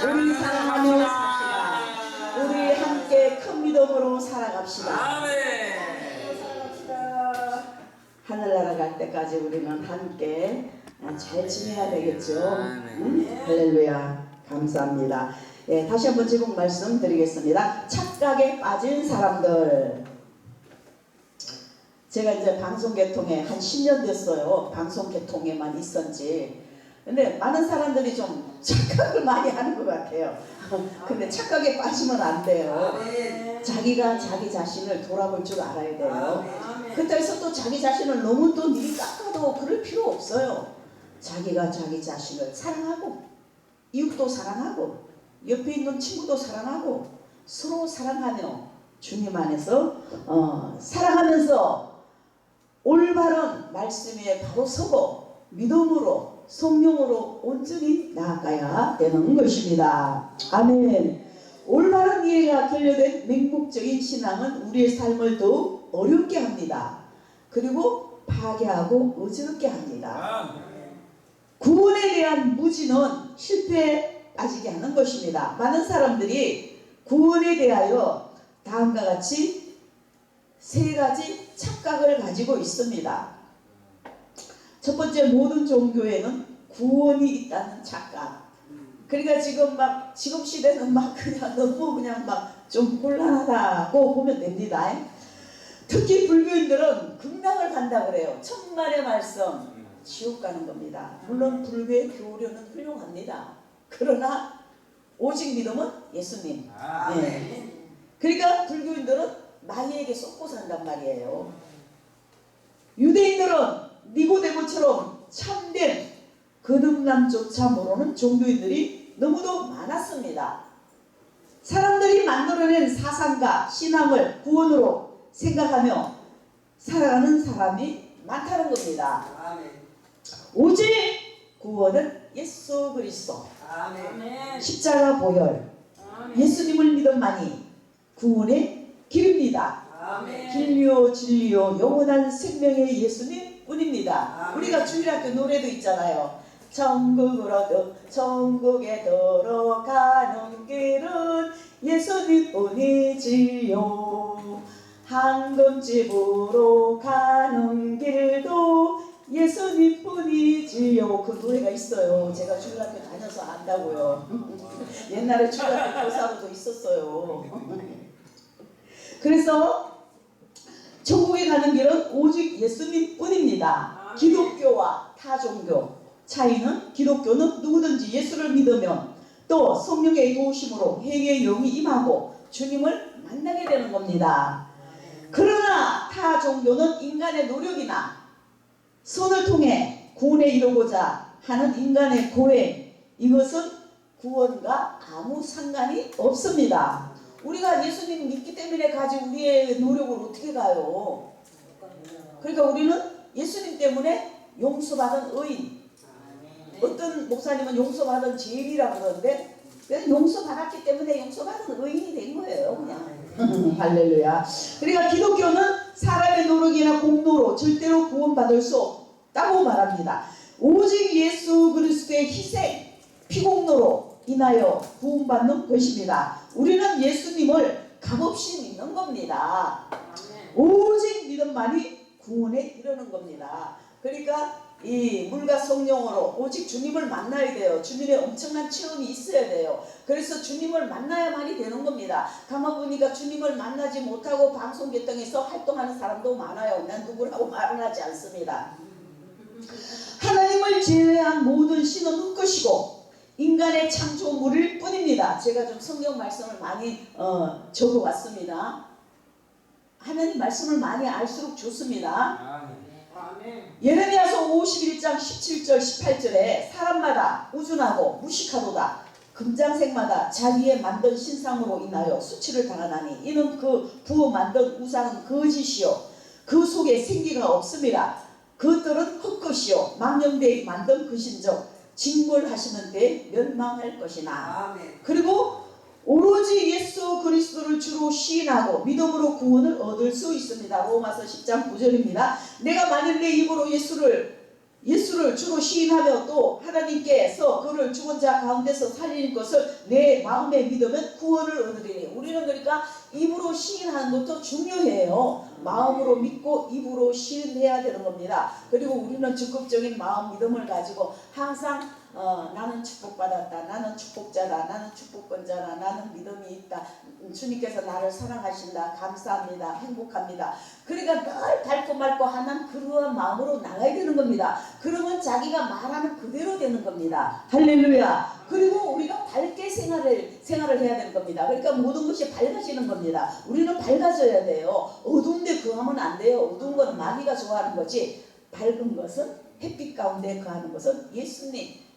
우리 사랑하며 삽시다. 우리 함께 큰 믿음으로 살아갑시다. 하늘나라 갈 때까지 우리는 함께 잘 지내야 되겠죠. 할렐루야. 감사합니다. 예, 다시 한번 제목 말씀드리겠습니다. 착각에 빠진 사람들. 제가 이제 방송계통에 한 10년 됐어요. 방송계통에만 있었지. 근데 많은 사람들이 좀 착각을 많이 하는 것 같아요. 근데 착각에 빠지면 안 돼요. 자기가 자기 자신을 돌아볼 줄 알아야 돼요. 그렇다고 해서 또 자기 자신을 너무 또 니 깎아도 그럴 필요 없어요. 자기가 자기 자신을 사랑하고 이웃도 사랑하고 옆에 있는 친구도 사랑하고 서로 사랑하며 주님 안에서 사랑하면서 올바른 말씀에 바로 서고 믿음으로 성령으로 온전히 나아가야 되는 것입니다. 아멘. 올바른 이해가 결여된 맹목적인 신앙은 우리의 삶을 더욱 어렵게 합니다. 그리고 파괴하고 어지럽게 합니다. 구원에 대한 무지는 실패에 빠지게 하는 것입니다. 많은 사람들이 구원에 대하여 다음과 같이 세 가지 착각을 가지고 있습니다. 첫 번째, 모든 종교에는 구원이 있다는 착각. 그러니까 지금 시대는 그냥 너무 그냥 좀 곤란하다고 보면 됩니다. 특히 불교인들은 극락을 간다 그래요. 천만의 말씀, 지옥 가는 겁니다. 물론 불교의 교료는 훌륭합니다. 그러나 오직 믿음은 예수님. 네. 그러니까 불교인들은 마귀에게 쏟고 산단 말이에요. 유대인들은 니고데모처럼 참된 거듭남조차 모르는 종교인들이 너무도 많았습니다. 사람들이 만들어낸 사상과 신앙을 구원으로 생각하며 살아가는 사람이 많다는 겁니다. 오직 구원은 예수 그리스도, 십자가 보혈, 예수님을 믿음만이 구원의 길입니다. 길이요 진리요 영원한 생명의 예수님 뿐입니다. 우리가 주일학교 노래도 있잖아요. 천국에 들어가는 길은 예수님 뿐이지요. 황금집으로 가는 길도 예수님 뿐이지요. 그 노래가 있어요. 제가 주일학교 다녀서 안다고요. 옛날에 주일학교 교사로도 있었어요. 그래서 천국에 가는 길은 오직 예수님 뿐입니다. 기독교와 타 종교 차이는, 기독교는 누구든지 예수를 믿으면 또 성령의 도우심으로 회개의 영이 임하고 주님을 만나게 되는 겁니다. 그러나 타 종교는 인간의 노력이나 선을 통해 구원에 이르고자 하는 인간의 고행, 이것은 구원과 아무 상관이 없습니다. 우리가 예수님 믿기 때문에 가진 우리의 노력을 어떻게 가요? 그러니까 우리는 예수님 때문에 용서받은 의인. 어떤 목사님은 용서받은 죄인이라고 그러는데 용서받았기 때문에 용서받은 의인이 된 거예요. 그냥. 할렐루야. 그러니까 기독교는 사람의 노력이나 공로로 절대로 구원받을 수 없다고 말합니다. 오직 예수 그리스도의 희생, 피공로로 인하여 구원받는 것입니다. 우리는 예수님을 값없이 믿는 겁니다. 오직 믿음만이 구원에 이르는 겁니다. 그러니까 이 물과 성령으로 오직 주님을 만나야 돼요. 주님의 엄청난 체험이 있어야 돼요. 그래서 주님을 만나야만이 되는 겁니다. 가만 보니까 주님을 만나지 못하고 방송계통에서 활동하는 사람도 많아요. 난 누구라고 말은 하지 않습니다. 하나님을 제외한 모든 신은 헛것이고 인간의 창조물일 뿐입니다. 제가 좀 성경 말씀을 많이 적어왔습니다. 하나님 말씀을 많이 알수록 좋습니다. 예레미야서 51장 17절 18절에 사람마다 우준하고 무식하도다. 금장색마다 자기의 만든 신상으로 인하여 수치를 당하나니 이는 그 부어 만든 우상은 거짓이요 그 속에 생기가 없습니다. 그것들은 헛것이요 망령되이 만든 것인즉 징벌하시는 데 멸망할 것이나. 그리고 오로지 예수 그리스도를 주로 시인하고 믿음으로 구원을 얻을 수 있습니다. 로마서 10장 9절입니다. 내가 만일 내 입으로 예수를 예수를 주로 시인하며 또 하나님께서 그를 죽은 자 가운데서 살리는 것을 내 마음에 믿으면 구원을 얻으리니. 우리는 그러니까 입으로 시인하는 것도 중요해요. 마음으로 믿고 입으로 시인해야 되는 겁니다. 그리고 우리는 적극적인 마음 믿음을 가지고 항상 나는 축복받았다, 나는 축복자다, 나는 축복권자다, 나는 믿음이 있다, 주님께서 나를 사랑하신다, 감사합니다, 행복합니다. 그러니까 늘 닳고 맑고 하는 그러한 마음으로 나가야 되는 겁니다. 그러면 자기가 말하는 그대로 되는 겁니다. 할렐루야. 그리고 우리가 밝게 생활을 해야 되는 겁니다. 그러니까 모든 것이 밝아지는 겁니다. 우리는 밝아져야 돼요. 어두운데 거하면 안 돼요. 어두운 거는 마귀가 좋아하는 거지, 밝은 것은, 햇빛 가운데 거하는 것은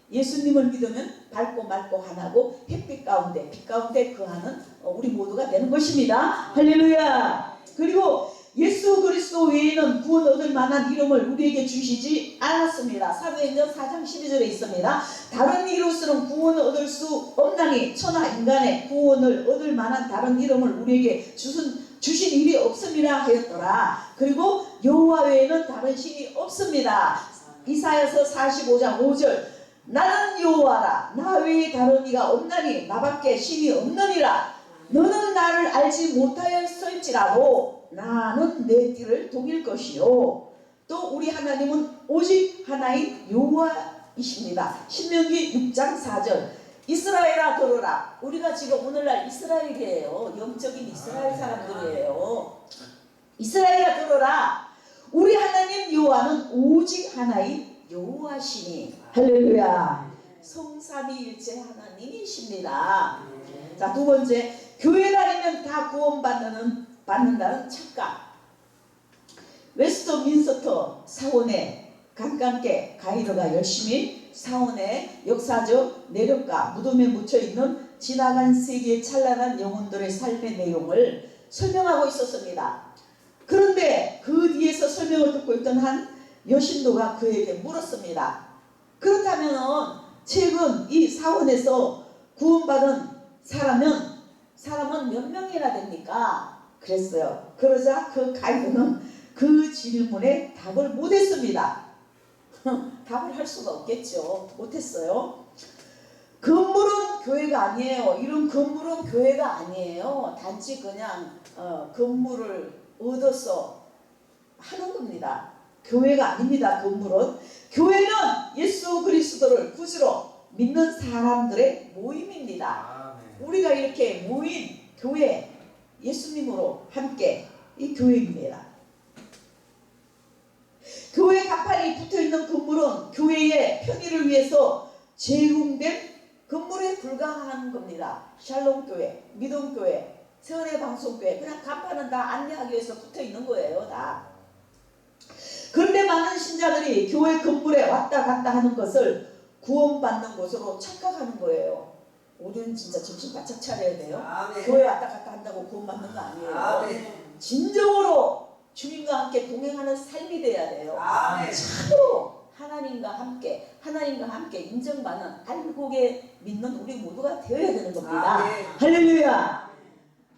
예수님을 믿으면 밝고 맑고 환하고 햇빛 가운데, 빛 가운데 거하는 우리 모두가 되는 것입니다. 할렐루야. 그리고 예수 그리스도 외에는 구원 얻을 만한 이름을 우리에게 주시지 않았습니다. 사도행전 4장 12절에 있습니다. 다른 이로서는 구원을 얻을 수 없나니 천하 인간의 구원을 얻을 만한 다른 이름을 우리에게 주신 일이 없음이라 하였더라. 그리고 여호와 외에는 다른 신이 없습니다. 이사야서 45장 5절, 나는 여호와라, 나 외에 다른 이가 없나니 나밖에 신이 없느니라. 너는 나를 알지 못하였을지라도 나는 내 띠를 독일 것이요. 또 우리 하나님은 오직 하나인 여호와이십니다. 신명기 6장 4절, 이스라엘아 들으라. 우리가 지금 오늘날 이스라엘이에요. 영적인 이스라엘 사람들이에요. 이스라엘아 들으라. 우리 하나님 여호와는 오직 하나인 여호와시니. 할렐루야. 성삼위일체 하나님이십니다. 자, 두 번째, 교회 다니면 다 구원받는다는 착각. 웨스트민스터 사원의 강간계 가이드가 열심히 사원의 역사적 내력과 무덤에 묻혀있는 지나간 세계의 찬란한 영혼들의 삶의 내용을 설명하고 있었습니다. 그런데 그 뒤에서 설명을 듣고 있던 한 여신도가 그에게 물었습니다. 그렇다면 최근 이 사원에서 구원받은 사람은 몇 명이나 됩니까? 그랬어요. 그러자 그 가이드는 그 질문에 답을 못했습니다. 답을 할 수가 없겠죠. 못했어요. 건물은 교회가 아니에요. 이런 건물은 교회가 아니에요. 단지 그냥 건물을 얻어서 하는 겁니다. 교회가 아닙니다. 건물은. 교회는 예수 그리스도를 구주로 믿는 사람들의 모임입니다. 우리가 이렇게 모인 교회, 예수님으로 함께 이 교회입니다. 교회 간판이 붙어있는 건물은 교회의 편의를 위해서 제공된 건물에 불과한 겁니다. 샬롬교회, 믿음교회, 세월의 방송교회, 그냥 간판은 다 안내하기 위해서 붙어있는 거예요. 다. 그런데 많은 신자들이 교회 건물에 왔다 갔다 하는 것을 구원받는 곳으로 착각하는 거예요. 우리는 진짜 정신 바짝 차려야 돼요. 아멘. 교회 왔다 갔다 한다고 구원받는 거 아니에요. 아멘. 진정으로 주님과 함께 동행하는 삶이 돼야 돼요. 아멘. 참으로 하나님과 함께 인정받는 알곡에 믿는 우리 모두가 되어야 되는 겁니다. 아멘. 할렐루야.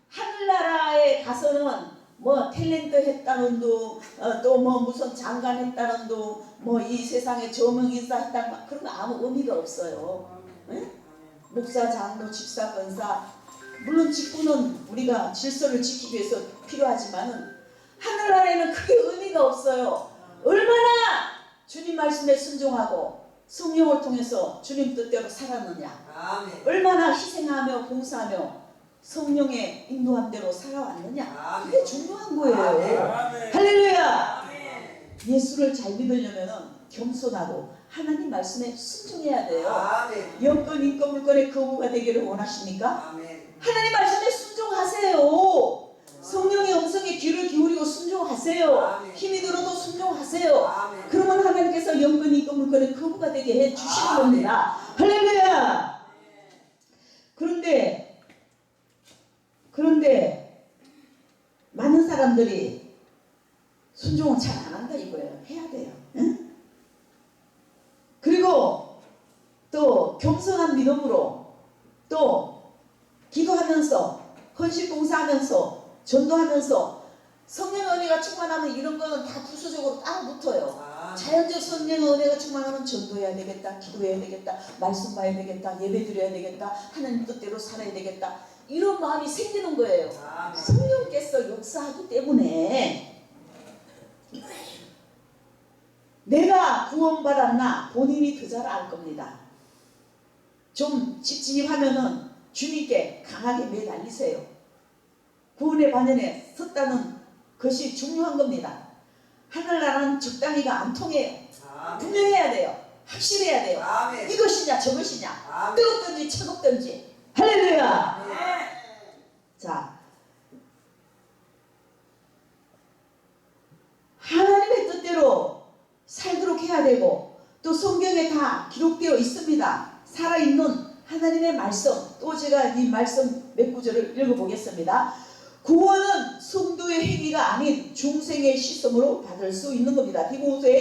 하늘나라에 가서는 뭐 탤런트 했다는 도, 또 뭐 무슨 장관 했다는 도, 뭐 이 세상에 저명인사 했다는 거, 그런 거 아무 의미가 없어요. 네? 목사, 장로, 집사, 권사, 물론 직분은 우리가 질서를 지키기 위해서 필요하지만은 하늘나라에는 크게 의미가 없어요. 얼마나 주님 말씀에 순종하고 성령을 통해서 주님 뜻대로 살았느냐, 아멘. 얼마나 희생하며 봉사하며 성령의 인도함대로 살아왔느냐, 그게 중요한 거예요. 아멘. 할렐루야. 아멘. 예수를 잘 믿으려면 겸손하고 하나님 말씀에 순종해야 돼요. 아멘. 영권, 인권, 물권의 거부가 되기를 원하십니까? 아멘. 하나님 말씀에 순종하세요. 성령의 음성에 귀를 기울이고 순종하세요. 아멘. 힘이 들어도 순종하세요. 아멘. 그러면 하나님께서 영권, 인권, 물권의 거부가 되게 해 주시는 겁니다. 할렐루야. 그런데 많은 사람들이 순종을 잘 안 한다 이거예요. 해야 돼요. 응? 그리고 또 겸손한 믿음으로 또 기도하면서 헌신 봉사하면서 전도하면서 성령의 은혜가 충만하면 이런 거는 다 부수적으로 딱 붙어요. 자연적 성령의 은혜가 충만하면 전도해야 되겠다, 기도해야 되겠다, 말씀 봐야 되겠다, 예배 드려야 되겠다, 하나님 뜻대로 살아야 되겠다, 이런 마음이 생기는 거예요. 성령께서 역사하기 때문에 내가 구원받았나 본인이 더 잘 알 겁니다. 좀 찝찝하면은 주님께 강하게 매달리세요. 구원의 반연에 섰다는 것이 중요한 겁니다. 하늘나라는 적당히가 안 통해요. 분명해야 돼요. 확실해야 돼요. 이것이냐 저것이냐, 뜨겁든지 차갑든지. 할렐루야. 자, 하나님의 뜻대로 살도록 해야 되고, 또 성경에 다 기록되어 있습니다. 살아있는 하나님의 말씀. 또 제가 이 말씀 몇 구절을 읽어보겠습니다. 구원은 성도의 행위가 아닌 중생의 시험으로 받을 수 있는 겁니다. 디도서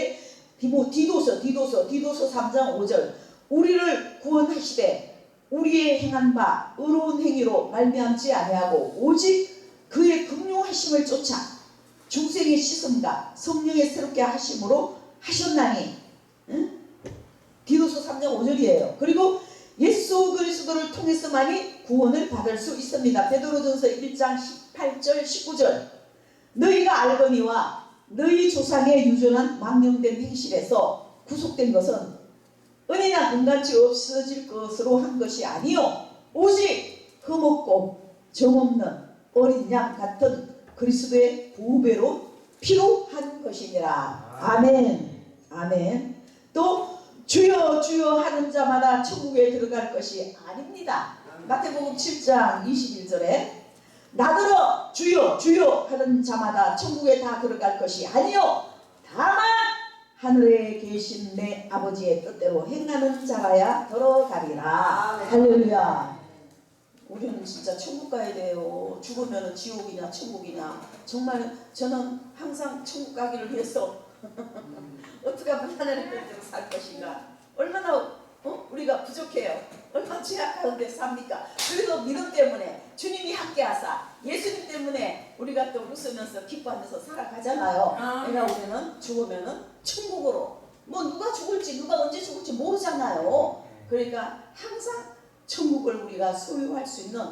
3장 5절. 우리를 구원하시되 우리의 행한 바 의로운 행위로 말미암지 아니하고 오직 그의 긍휼하심을 쫓아 중생의 시험과 성령의 새롭게 하심으로 하셨나니. 디도서 3장 5절이에요. 그리고 예수 그리스도를 통해서만이 구원을 받을 수 있습니다. 베드로전서 1장 18절 19절. 너희가 알거니와 너희 조상의 유전한 망령된 행실에서 구속된 것은 은이나 금같이 없어질 것으로 한 것이 아니요 오직 흠없고 정없는 어린 양 같은 그리스도의 보배로 피로 한 것이니라. 아멘. 아멘. 또 주여 주여 하는 자마다 천국에 들어갈 것이 아닙니다. 마태복음 7장 21절에 나더러 주여 주여 하는 자마다 천국에 다 들어갈 것이 아니요 다만 하늘에 계신 내 아버지의 뜻대로 행하는 자라야 들어가리라. 할렐루야. 우리는 진짜 천국 가야 돼요. 죽으면 지옥이냐 천국이냐. 정말 저는 항상 천국 가기를 위해서 어떻게 하면 하나님의 뜻대로 살 것인가. 얼마나 우리가 부족해요. 얼마나 취약한데 삽니까. 그래도 믿음 때문에 주님이 함께하사 예수님 때문에 우리가 또 웃으면서 기뻐하면서 살아가잖아요. 그러니까 우리는 죽으면은 천국으로, 뭐 누가 죽을지 누가 언제 죽을지 모르잖아요. 그러니까 항상 천국을 우리가 소유할 수 있는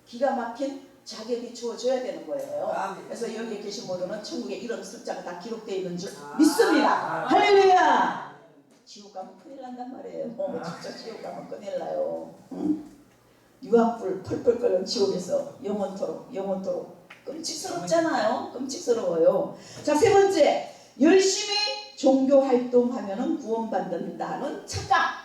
기가 막힌 자격이 주어져야 되는 거예요. 그래서 여기 계신 모두는 천국에 이런 숫자가 다 기록되어 있는 줄 믿습니다. 할렐루야. 지옥 가면 큰일 난단 말이에요. 진짜 지옥 가면 큰일 나요. 유황불 펄펄 끓는 지옥에서 영원토록 끔찍스럽잖아요. 끔찍스러워요. 자, 세 번째, 열심히 종교 활동하면은 구원받는다는 착각.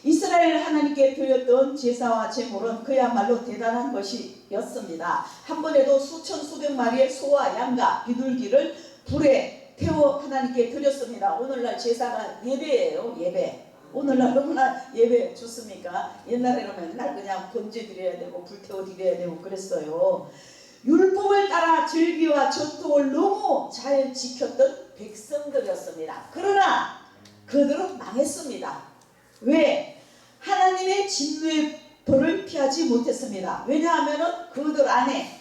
이스라엘 하나님께 드렸던 제사와 제물은 그야말로 대단한 것이었습니다. 한 번에도 수천 수백 마리의 소와 양과 비둘기를 불에 태워 하나님께 드렸습니다. 오늘날 제사가 예배예요. 예배. 오늘날 너무나 예배 좋습니까? 옛날에는 맨날 그냥 번제 드려야 되고 불태워 드려야 되고 그랬어요. 율법을 따라 절기와 전통을 너무 잘 지켰던 백성들이었습니다. 그러나 그들은 망했습니다. 왜? 하나님의 진노의 벌을 피하지 못했습니다. 왜냐하면 그들 안에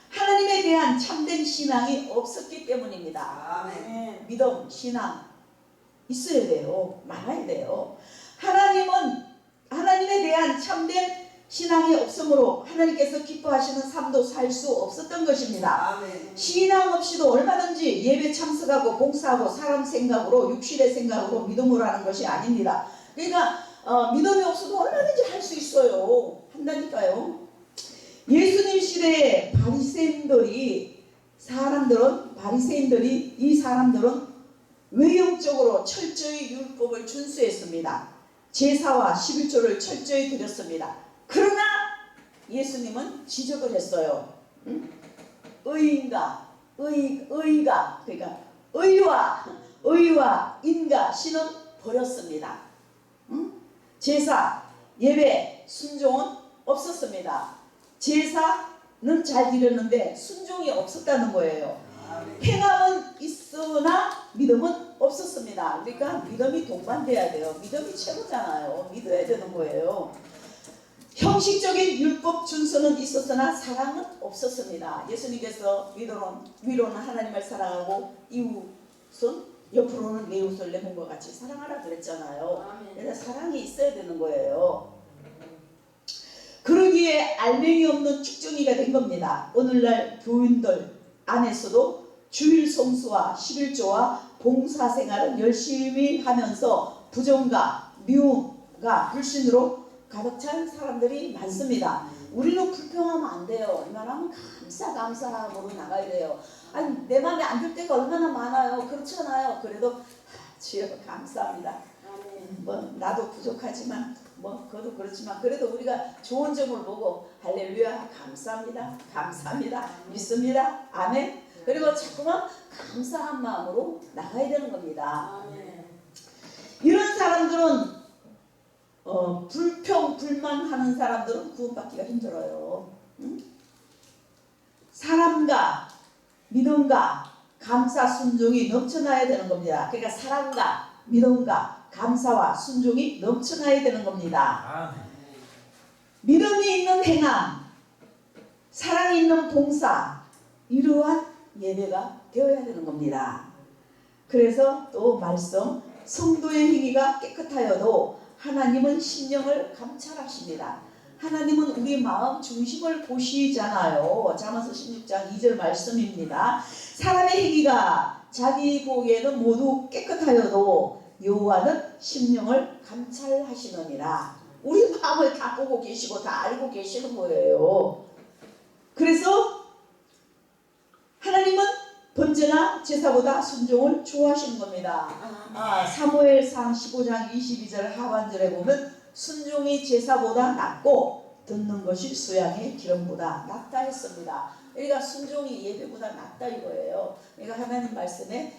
하나님에 대한 참된 신앙이 없었기 때문입니다. 아멘. 믿음, 신앙 있어야 돼요. 많아야 돼요. 하나님에 대한 참된 신앙이 없으므로 하나님께서 기뻐하시는 삶도 살 수 없었던 것입니다. 아멘. 신앙 없이도 얼마든지 예배 참석하고 봉사하고 사람 생각으로 육신의 생각으로 믿음으로 하는 것이 아닙니다. 그러니까 믿음이 없어도 얼마든지 할 수 있어요. 한다니까요. 예수님 시대에 바리새인들이 이 사람들은 외형적으로 철저히 율법을 준수했습니다. 제사와 11조를 철저히 드렸습니다. 그러나 예수님은 지적을 했어요. 의가 그러니까 의와 인과 신은 버렸습니다. 제사, 예배, 순종은 없었습니다. 제사는 잘 드렸는데 순종이 없었다는 거예요. 행함은 있으나 믿음은 없었습니다. 그러니까 믿음이 동반돼야 돼요. 믿음이 최고잖아요. 믿어야 되는 거예요. 형식적인 율법 준수는 있었으나 사랑은 없었습니다. 예수님께서 위로는 하나님을 사랑하고 이웃 옆으로는 예루살렘과 같이 사랑하라 그랬잖아요. 그래서 사랑이 있어야 되는 거예요. 그러기에 알맹이 없는 쭉정이가 된 겁니다. 오늘날 교인들 안에서도 주일 성수와 11조와 봉사생활을 열심히 하면서 부정과 미움과 불신으로 가득 찬 사람들이 많습니다. 우리는 불평하면 안 돼요. 얼마나 감사함으로 나가야 돼요. 아니 내 마음에 안 들 때가 얼마나 많아요. 그렇잖아요. 그래도 주여 감사합니다. 뭐 나도 부족하지만 뭐 그것도 그렇지만 그래도 우리가 좋은 점을 보고 할렐루야 감사합니다. 감사합니다. 믿습니다. 아멘. 그리고 자꾸만 감사한 마음으로 나가야 되는 겁니다. 이런 사람들은 불평 불만하는 사람들은 구원받기가 힘들어요. 응? 사랑과 믿음과 감사 순종이 넘쳐나야 되는 겁니다. 그러니까 사랑과 믿음과 감사와 순종이 넘쳐나야 되는 겁니다. 믿음이 있는 행함, 사랑이 있는 봉사, 이러한 예배가 되어야 되는 겁니다. 그래서 또 말씀, 성도의 행위가 깨끗하여도 하나님은 심령을 감찰하십니다. 하나님은 우리 마음 중심을 보시잖아요. 잠언서 16장 2절 말씀입니다. 사람의 행위가 자기 보기에는 모두 깨끗하여도 여호와는 심령을 감찰하시느니라. 우리 마음을 다 보고 계시고 다 알고 계시는 거예요. 그래서 하나님은 번제나 제사보다 순종을 좋아하시는 겁니다. 사무엘상 15장 22절 하반절에 보면 순종이 제사보다 낫고 듣는 것이 수양의 기름보다 낫다 했습니다. 그러니까 순종이 예배보다 낫다 이거예요. 그러니까 하나님 말씀에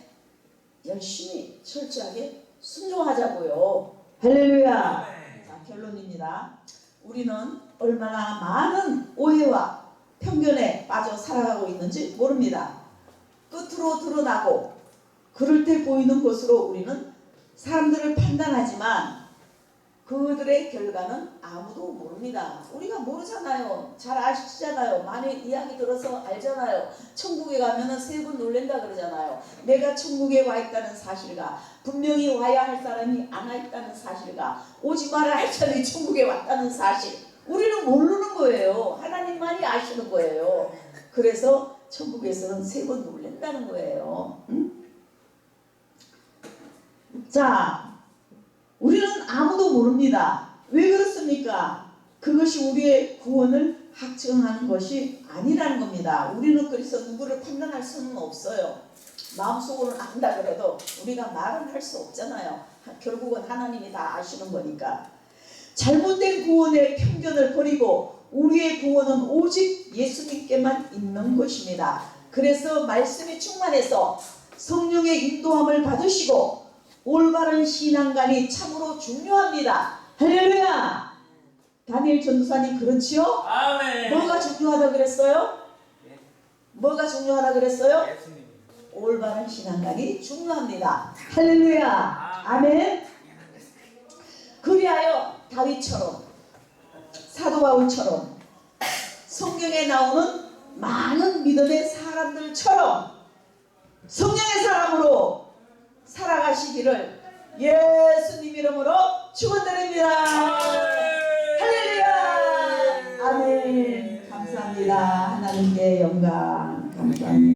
열심히 철저하게 순종하자고요. 할렐루야. 자, 결론입니다. 우리는 얼마나 많은 오해와 편견에 빠져 살아가고 있는지 모릅니다. 끝으로 드러나고 그럴 때 보이는 것으로 우리는 사람들을 판단하지만 그들의 결과는 아무도 모릅니다. 우리가 모르잖아요. 잘 아시잖아요. 많이 이야기 들어서 알잖아요. 천국에 가면은 세 번 놀랜다 그러잖아요. 내가 천국에 와 있다는 사실과 분명히 와야 할 사람이 안 와 있다는 사실과 오지 말아야 할 사람이 천국에 왔다는 사실, 우리는 모르는 거예요. 하나님만이 아시는 거예요. 그래서 천국에서는 세 번 놀랜다는 거예요. 응? 자, 우리는 아무도 모릅니다. 왜 그렇습니까? 그것이 우리의 구원을 확증하는 것이 아니라는 겁니다. 우리는 그래서 누구를 판단할 수는 없어요. 마음속으로는 안다 그래도 우리가 말은 할 수 없잖아요. 결국은 하나님이 다 아시는 거니까. 잘못된 구원의 편견을 버리고 우리의 구원은 오직 예수님께만 있는 것입니다. 그래서 말씀이 충만해서 성령의 인도함을 받으시고 올바른 신앙관이 참으로 중요합니다. 할렐루야. 다니엘 전도사님 그렇지요? 아멘. 뭐가 중요하다 그랬어요? 뭐가 중요하다 그랬어요? 예수님. 올바른 신앙관이 중요합니다. 할렐루야. 아멘. 그리하여 다윗처럼 사도 바울처럼 성경에 나오는 많은 믿음의 사람들처럼 성령의 사람으로 살아가시기를 예수님 이름으로 축원드립니다. 할렐루야. 아멘. 감사합니다. 하나님께 영광. 감사합니다.